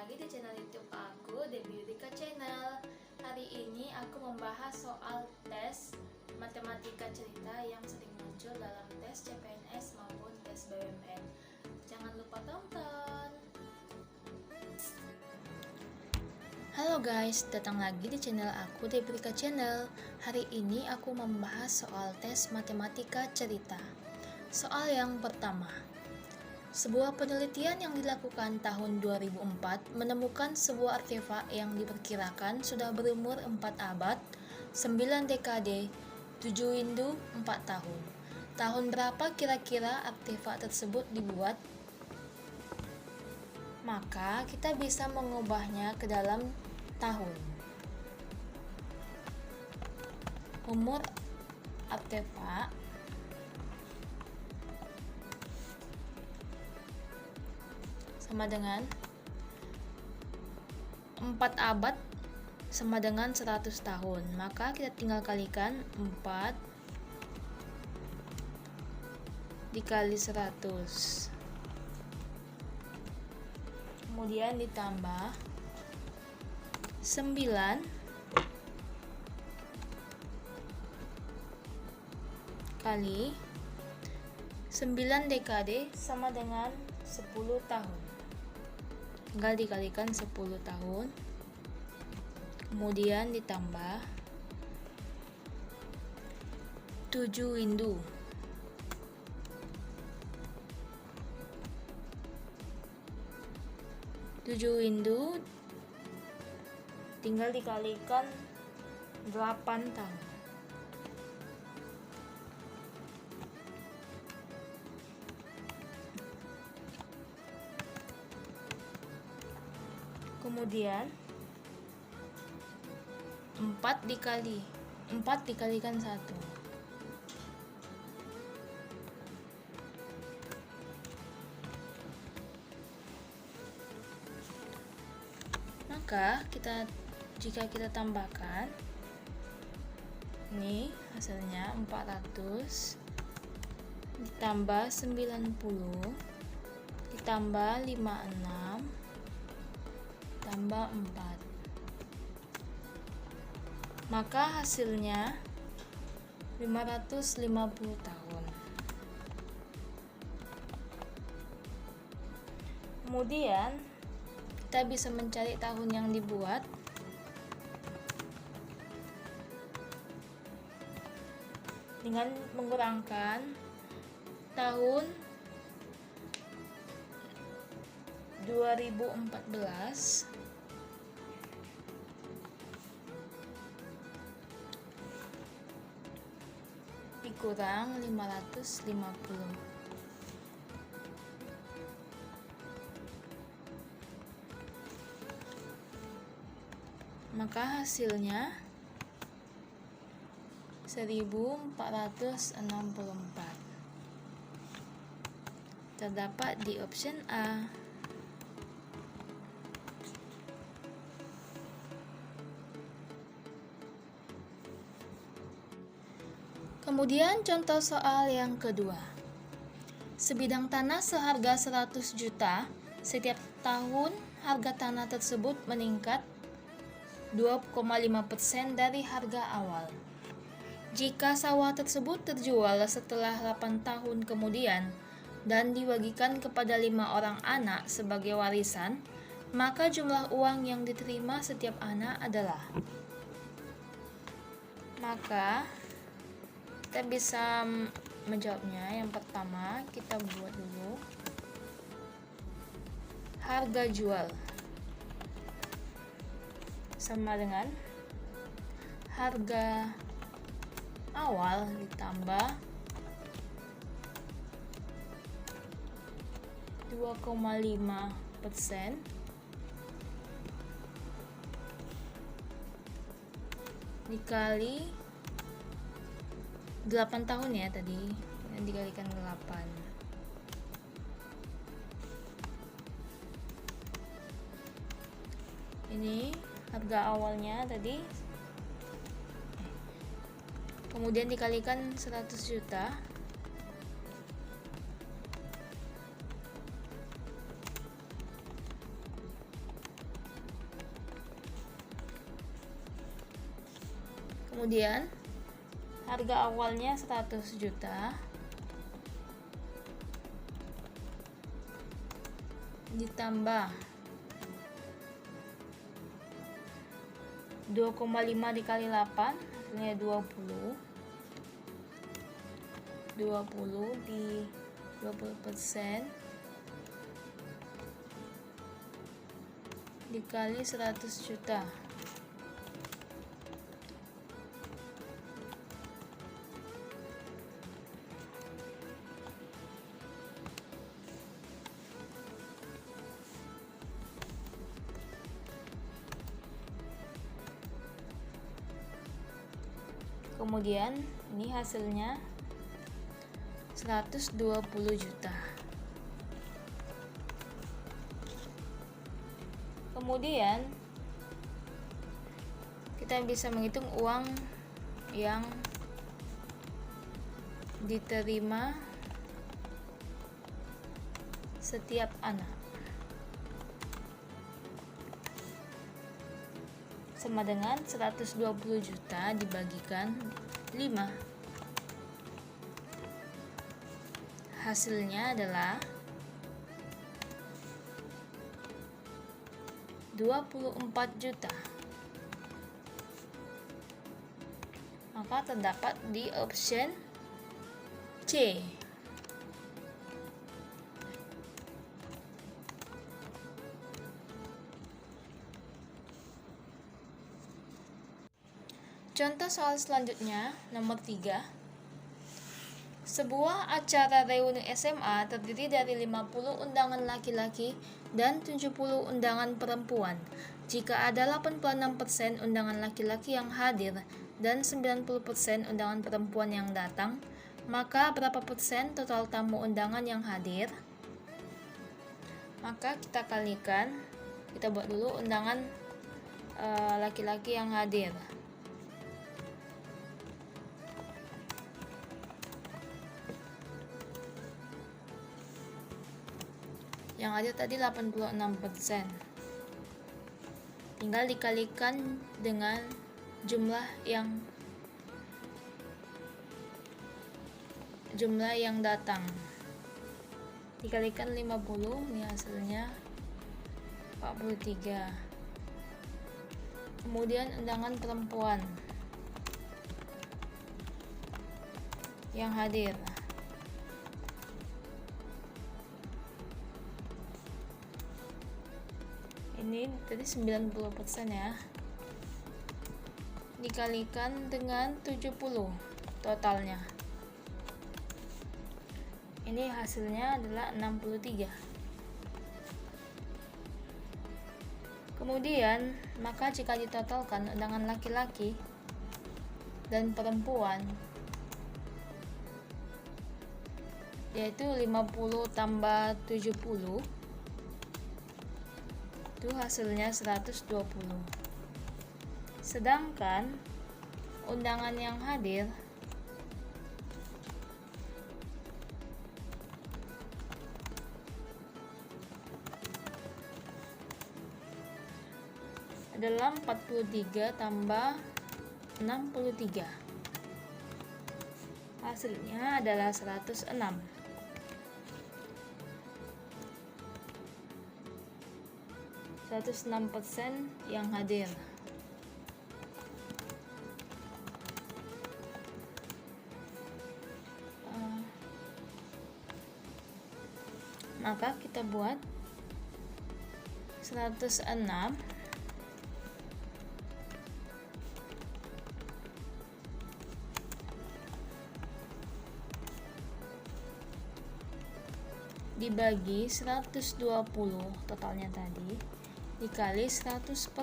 lagi di channel YouTube aku, Debbie Rika Channel. Hari ini aku membahas soal tes matematika cerita yang sering muncul dalam tes CPNS maupun tes BUMN. Jangan lupa tonton. Halo guys, datang lagi di channel aku, Debbie Rika Channel. Hari ini aku membahas soal tes matematika cerita. Soal yang pertama. Sebuah penelitian yang dilakukan tahun 2004 menemukan sebuah artefak yang diperkirakan sudah berumur 4 abad, 9 dekade, 7 windu, 4 tahun. Tahun berapa kira-kira artefak tersebut dibuat? Maka kita bisa mengubahnya ke dalam tahun. Umur artefak sama dengan 4 abad sama dengan 100 tahun. Maka kita tinggal kalikan 4 dikali 100. Kemudian ditambah 9 kali 9 dekade sama dengan 10 tahun. Tinggal dikalikan 10 tahun, kemudian ditambah 7 windu. Tinggal dikalikan 8 tahun. Kemudian 4 dikalikan 1. Maka jika kita tambahkan, ini hasilnya 400 ditambah 90 ditambah 56 tambah 4, maka hasilnya 550 tahun. Kemudian kita bisa mencari tahun yang dibuat. Dengan mengurangkan tahun 2014 dikurang 550. Maka hasilnya 1464. Terdapat di option A. Kemudian contoh soal yang kedua. Sebidang tanah seharga 100 juta, setiap tahun harga tanah tersebut meningkat 2,5% dari harga awal. Jika sawah tersebut terjual setelah 8 tahun kemudian dan dibagikan kepada 5 orang anak sebagai warisan, maka jumlah uang yang diterima setiap anak adalah. Maka kita bisa menjawabnya. Yang pertama kita buat dulu harga jual sama dengan harga awal ditambah 2,5% dikali 8 tahun ya tadi, yang dikalikan 8. Ini harga awalnya tadi, kemudian dikalikan 100 juta Kemudian harga awalnya 100 juta ditambah 2,5 dikali 8 hasilnya 20 di 20% dikali 100 juta. Kemudian ini hasilnya 120 juta. Kemudian kita bisa menghitung uang yang diterima setiap anak, sama dengan 120 juta dibagikan 5. Hasilnya adalah 24 juta. Maka terdapat di option C. Contoh soal selanjutnya, nomor 3. Sebuah acara reuni SMA terdiri dari 50 undangan laki-laki dan 70 undangan perempuan. Jika ada 86% undangan laki-laki yang hadir dan 90% undangan perempuan yang datang, maka berapa persen total tamu undangan yang hadir? Maka kita kalikan, kita buat dulu undangan laki-laki yang hadir. Yang ada tadi 86%. Tinggal dikalikan dengan jumlah yang datang. Dikalikan 50, ini hasilnya 43. Kemudian undangan perempuan yang hadir. Ini tadi 90% ya. Dikalikan dengan 70 totalnya. Ini hasilnya adalah 63. Kemudian, maka jika ditotalkan undangan laki-laki dan perempuan, yaitu 50 tambah 70, itu hasilnya 120. Sedangkan undangan yang hadir adalah 43 tambah 63. Hasilnya adalah 106. 106% yang hadir. Maka kita buat 106 dibagi 120 totalnya tadi dikali 100%,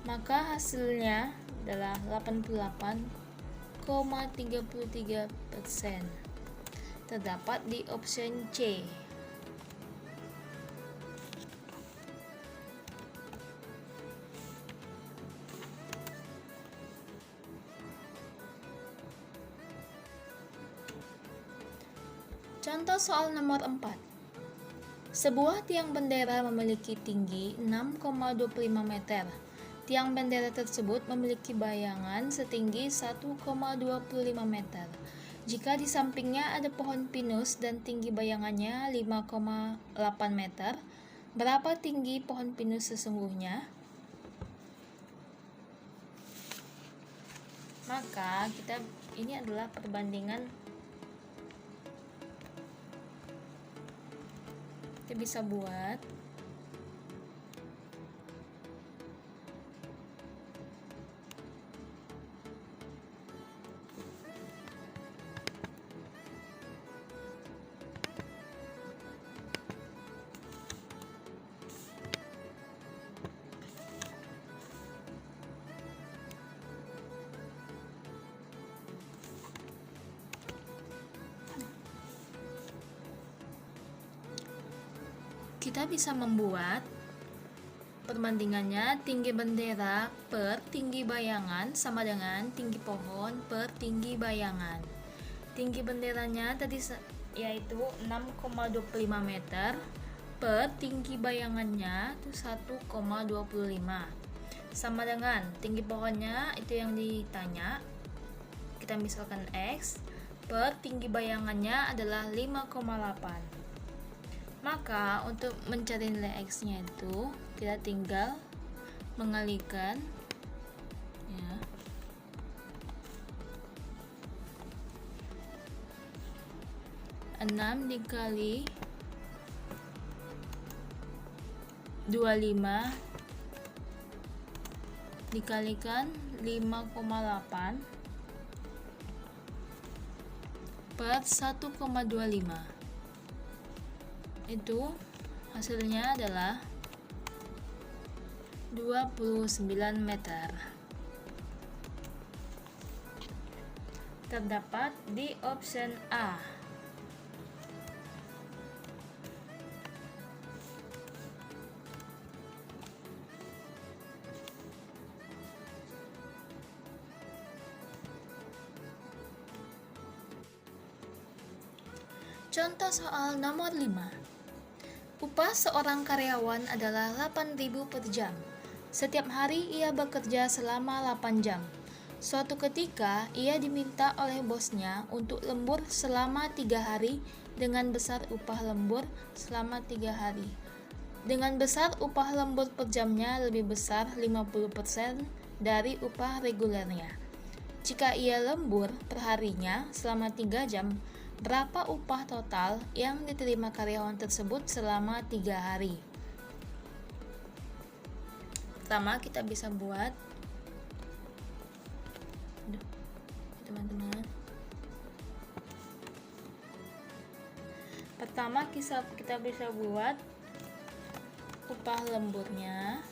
maka hasilnya adalah 88,33%. Terdapat di option C. Contoh soal nomor 4. Sebuah tiang bendera memiliki tinggi 6,25 meter. Tiang bendera tersebut memiliki bayangan setinggi 1,25 meter. Jika di sampingnya ada pohon pinus dan tinggi bayangannya 5,8 meter, berapa tinggi pohon pinus sesungguhnya? Maka ini adalah perbandingan. Kita bisa buat perbandingannya tinggi bendera per tinggi bayangan sama dengan tinggi pohon per tinggi bayangan. Tinggi benderanya tadi yaitu 6,25 meter per tinggi bayangannya itu 1,25 sama dengan tinggi pohonnya itu yang ditanya, kita misalkan X, per tinggi bayangannya adalah 5,8. Maka untuk mencari nilai X nya itu kita tinggal mengalikan ya, 6 dikali 25 dikalikan 5,8 per 1,25. Itu hasilnya adalah 29 meter. Terdapat di option A. Contoh soal nomor 5. Upah seorang karyawan adalah 8.000 per jam. Setiap hari ia bekerja selama 8 jam. Suatu ketika ia diminta oleh bosnya untuk lembur selama 3 hari dengan besar upah lembur selama 3 hari. Dengan besar upah lembur per jamnya lebih besar 50% dari upah regulernya. Jika ia lembur per harinya selama 3 jam, berapa upah total yang diterima karyawan tersebut selama 3 hari? Pertama kita bisa buat teman-teman. Pertama kita bisa buat upah lemburnya.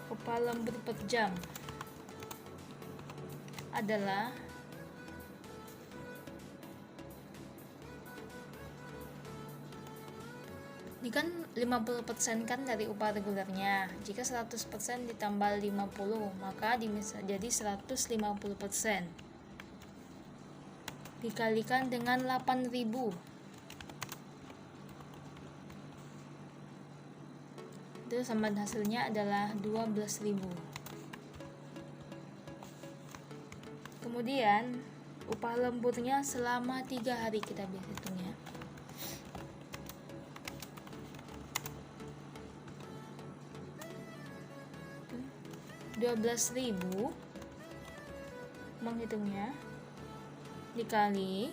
Upah lembur per jam adalah ini kan 50% kan dari upah regulernya. Jika 100% ditambah 50 maka bisa jadi 150% dikalikan dengan 8.000 itu sama hasilnya adalah 12.000. Kemudian upah lemburnya selama 3 hari kita bisa hitungnya. $12.000 menghitungnya dikali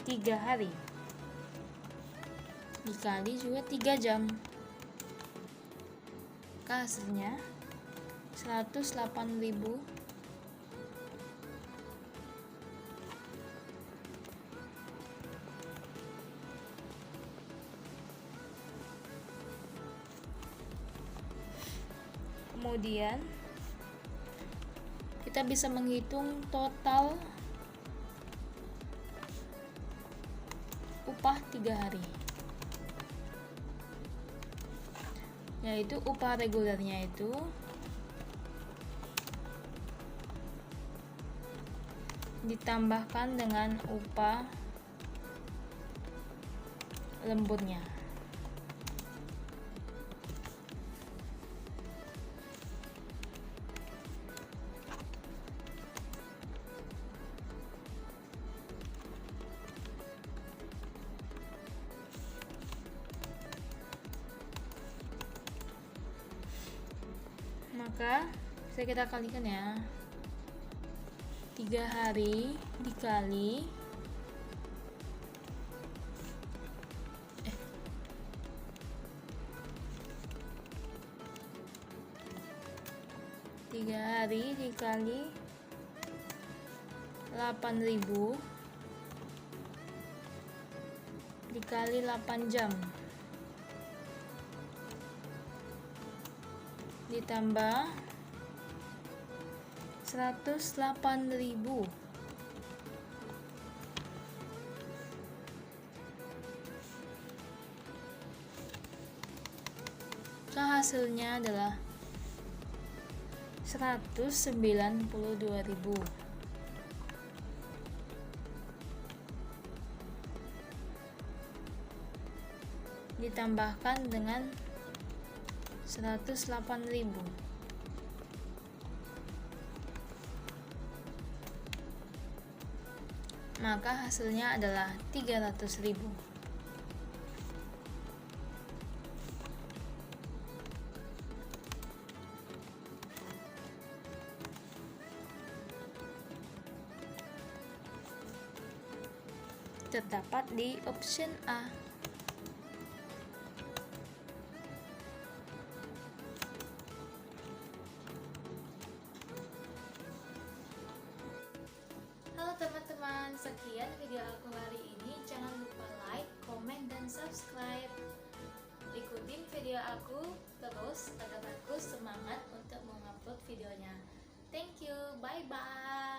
3 hari dikali juga 3 jam. Hasilnya 108.000. Kemudian kita bisa menghitung total upah 3 hari, yaitu upah regulernya itu ditambahkan dengan upah lemburnya. Maka kita kalikan ya, 3 hari dikali 8.000 dikali 8 jam ditambah 108.000, hasilnya adalah 192.000. Ditambahkan dengan 108.000, maka hasilnya adalah 300.000. Terdapat di option A. Halo teman-teman, sekian video aku hari ini. Jangan lupa like, komen, dan subscribe. Ikutin video aku terus agar aku semangat untuk mengupload videonya. Thank you, bye bye.